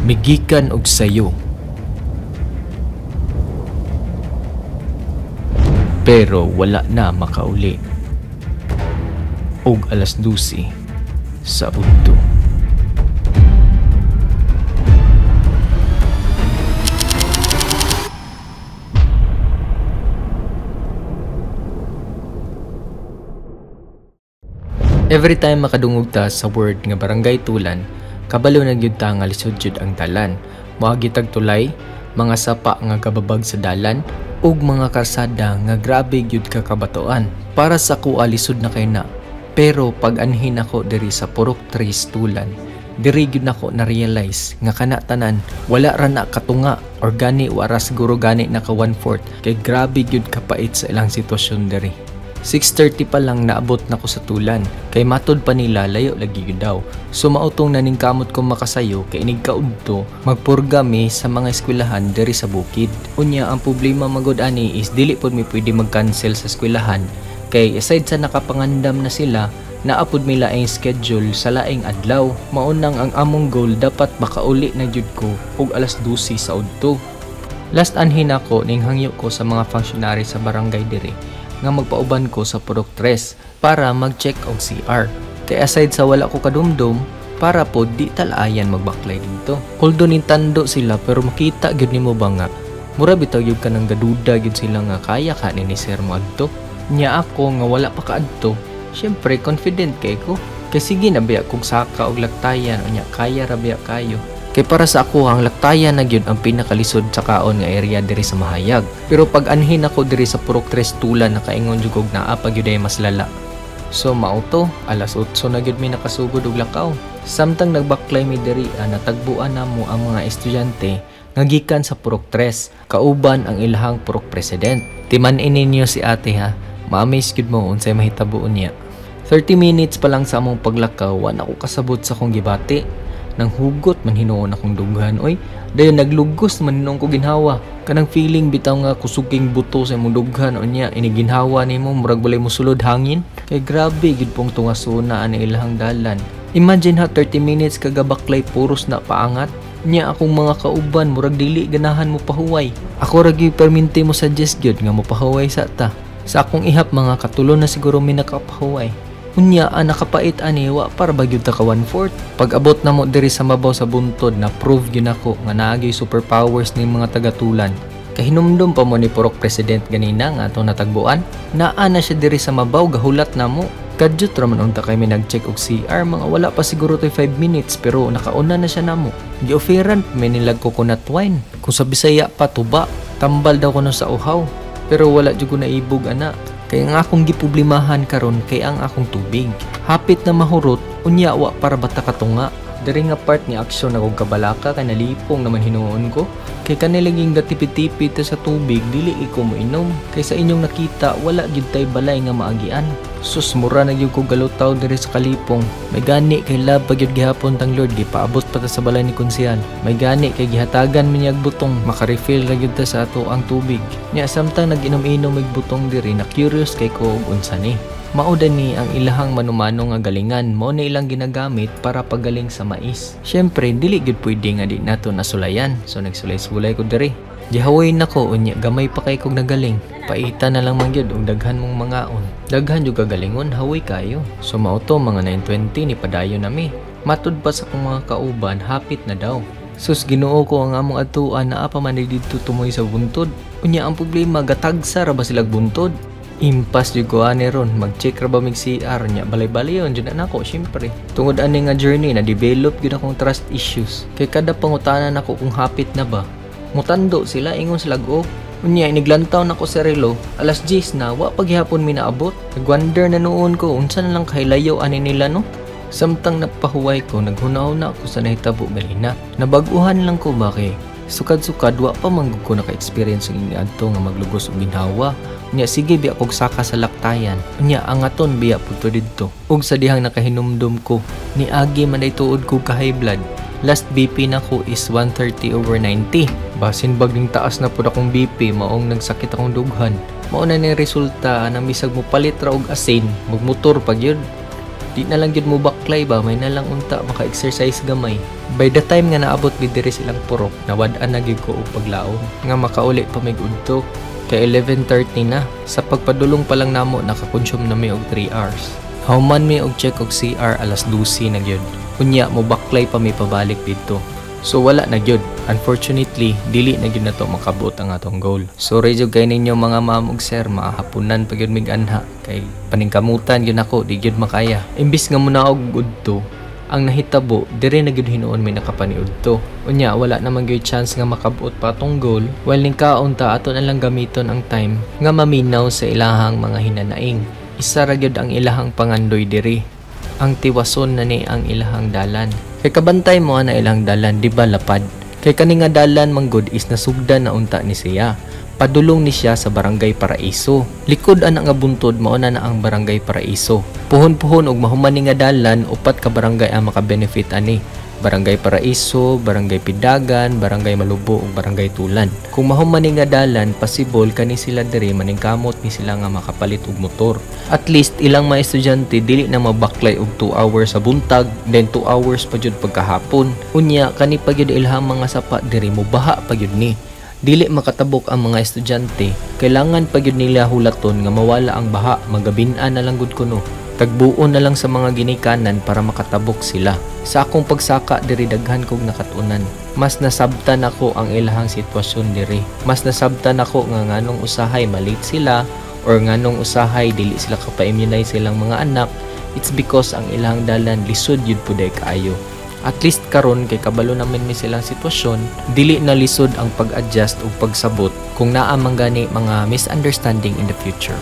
Migikan og sayo. Pero wala na makauli. Og alas 12 sa udto. Every time makadungog ta sa word nga barangay Tulan, kabalo na gyud ta nga lisod jud ang dalan. Moagi tag tulay, mga sapa nga kababag sa dalan ug mga karsada nga grabe gyud ka kabatoan. Para sa kuha lisod na kay na. Pero pag anhin ako diri sa Purok 3 Tulan, diri gyud nako na realize nga kana tanan wala ra na katunga or gani wara siguro gani na ka 1/4 kay grabe gyud kapait sa ilang sitwasyon diri. 6:30 pa lang naabot nako sa Tulan kay matod pa nila layo lagi gyud daw. So mautong naning kamot ko makasayo kay inig kaudto magpurga mi sa mga eskwelahan diri sa bukid. Unya ang problema magud ani is dili pod mi pwede mag-cancel sa eskwelahan kay aside sa nakapangandam na sila naapod mi laing schedule sa laing adlaw. Maunang ang among goal dapat makauli na jud ko og alas 12 sa udto. Last anhin ako ning hangyo ko sa mga functionary sa barangay diri nga magpauban ko sa Purok 3 para mag-check og CR. Kay aside sa wala ko kadumdum, para po di talayan magbaklay dito. Although nintando sila pero makita gyud nimo ba nga mura bitaw gyud ka nang gaduda gyud sila nga kaya ka ni sir mo adto. Nya ako nga wala pa kaadto, syempre confident kay ko. Kay sige na biya kog saka og laktayan unya kaya ra biya kayo. Kay para sa ako ang laktayan na gyud ang pinakalisod sa kaon nga area diri sa Mahayag. Pero pag anhin ako diri sa Purok 3 Tulan nakaingon jud og naa pa gyud ay mas lala. So mauto alas 8 na gyud mi nakasugod og lakaw. Samtang nagbaklay mi diri natagbuan namo ang mga estudyante nga gikan sa Purok 3 kauban ang ilahang Purok President. Timan-in ninyo si ate ha. Ma-amaze gyud mo unsay mahitabuon niya. 30 minutes pa lang sa among paglakaw wa na ko kasabot sa akong gibati. Nang hugot man hinuon akong dughan oy dayon naglugos man hinuon ko ginhawa kanang feeling bitaw nga kusuging buto sa imong dughan unya iniginhawa nimo murag balay mo sulod hangin kay grabe gid pong tungasona ani ilahang dalan. Imagine ha 30 minutes kagabaklay puros na paangat nya akong mga kauban murag dili ganahan mo pahuway. Ako ra gyud perminti mo suggest gyud nga mo pahuway sa ta. Sa akong ihap mga katulo na siguro mi nakapahuway. Unya nakapait ani wa para ba gyud ta ka 1/4. Pag abot na mo diri sa mabaw sa buntod na prove gyud nako nga naagay superpowers ni mga taga-Tulan. Kahinumdum pa mo ni Purok President ganina nga atong natagbuan. Naa na siya diri sa mabaw gahulat na mo. Kadyot ra man unta kay mi nag-check og CR mga wala pa siguro toy 5 minutes pero nakauna na siya namo. Gi-offeran may nilag coconut wine. Kung sa Bisaya pa tuba, tambal daw kuno sa uhaw. Pero wala jud ko naibog ana. Kaya ang akong giproblemahan karon kay ang akong tubig. Hapit na mahurot, unya wa para bata katunga. Diri nga part ni aksyon akong kabalaka kay nalipong naman hinuon ko. Kay kanilaging gatipid-tipid sa tubig, dili ko mo inom. Kay sa inyong nakita, wala gyud tay balay nga maagian. Sus mura na gyud ko galutaw diri sa kalipong. May gani kay lab pa gyud gihapon tang Lord gipaabot pa ta sa balay ni Konsyal. May gani kay gihatagan mi niyag butong maka-refill ra gyud ta sa ato ang tubig. Nya samtang nag-inom-inom mig butong diri na curious kay ko og unsa ni. Mauda ni ang ilahang manumano nga galingan mo na ilang ginagamit para pagaling sa mais. Syempre dili gyud pwede nga di nato nasulayan. So nagsulay-sulay ko diri. Gihaway nako unya gamay pa kay kog nagaling. Paita na lang man gyud og daghan mong mangaon. Daghan jud kagalingon haway kayo. So mauto mga 9:20 ni padayon nami. Matud pa sa kong mga kauban hapit na daw. Sus Ginoo ko ang among atuan naa pa man didto tumoy sa buntod. Unya ang problema gatagsa ra ba silag buntod? Impas jud ko ani ron mag-check ra ba mig CR nya balay-balayon jud nako syempre. Tungod ani nga journey na develop gyud akong trust issues. Kay kada pangutanan nako kung hapit na ba. Mutando sila ingon sila og unya iniglantaw nako sa relo alas 10 na wa paghihapon mi naabot. Nagwonder na noon ko unsa na lang kahilayo ani nila no. Samtang napahuway ko naghunaw na ako sa nahitabo galina. Nabaguhan lang ko ba kay sukad-sukad wa pa man ko naka-experience ng adto nga maglugos og ginhawa. Nya sige biya kog saka sa laktayan. Nya angaton biya pudto didto. Ug sa dihang nakahinumdum ko ni agi man day tuod ko ka high blood. Last BP nako is 130/90. Basin baging taas na pud akong BP maong nagsakit akong dughan. Mao na ni resulta nang bisag mo palit ra og asin, magmotor pag yun. Di na lang gyud mo baklay ba, may na lang unta maka-exercise gamay. By the time nga naabot gid diri silang purok, nawad-an na gyud ko og paglaom nga makauli pa mig udto. Kay 11:30 na. Sa pagpadulong pa lang namo nakakonsume na mi og 3 hours. Human mi og check og CR alas 12 na gyud. Unya mo baklay pa mi pabalik dito. So wala na gyud. Unfortunately, dili na gyud nato makabot ang atong goal. Sorry jud kay ninyo mga ma'am ug sir, maahapunan pa gyud mig anha kay paningkamutan gyud ako, di gyud makaya. Imbis nga muna og udto, ang nahitabo dire na gyud hinuon may nakapaniudto. Unya wala naman gyud chance nga makabuot pa atong goal, while ning kaon ta ato na lang gamiton ang time nga maminaw sa ilahang mga hinanaing. Isa ra gyud ang ilahang pangandoy diri. Ang tiwason na ni ang ilahang dalan. Kay kabantay mo na ilang dalan, di ba lapad? Kay kani nga dalan manggod is nasugdan na unta ni siya. Padulong ni siya sa Barangay Paraiso. Likod ana nga buntod mao na ang Barangay Paraiso. Puhon-puhon og mahuman ni nga dalan, upat ka barangay ang maka-benefit ani. Barangay Paraiso, Barangay Pidagan, Barangay Malubo ug Barangay Tulan. Kung mahuman ni nga dalan, possible kani sila diri maningkamot ni sila nga makapalit og motor. At least ilang mga estudyante dili na mabaklay og 2 hours sa buntag, then 2 hours pa jud pagkahapon. Unya kani pa gyud ilham mga sapa diri mo baha pa gyud ni. Dili makatabok ang mga estudyante, kailangan pa gyud nila hulaton nga mawala ang baha, magabin-an na lang gud kuno. Tagbuo na lang sa mga ginikanan para makatabok sila. Sa akong pagsaka diri daghan kog nakatunan. Mas nasabtan ako ang ilahang sitwasyon diri. Mas nasabtan ako nga nganong usahay malit sila or nganong usahay dili sila kapa-immunize silang mga anak. It's because ang ilahang dalan lisod yun po day kaayo. At least karon kay kabalo namin mi silang sitwasyon, dili na lisod ang pag-adjust o pagsabot kung naa man gani mga misunderstanding in the future.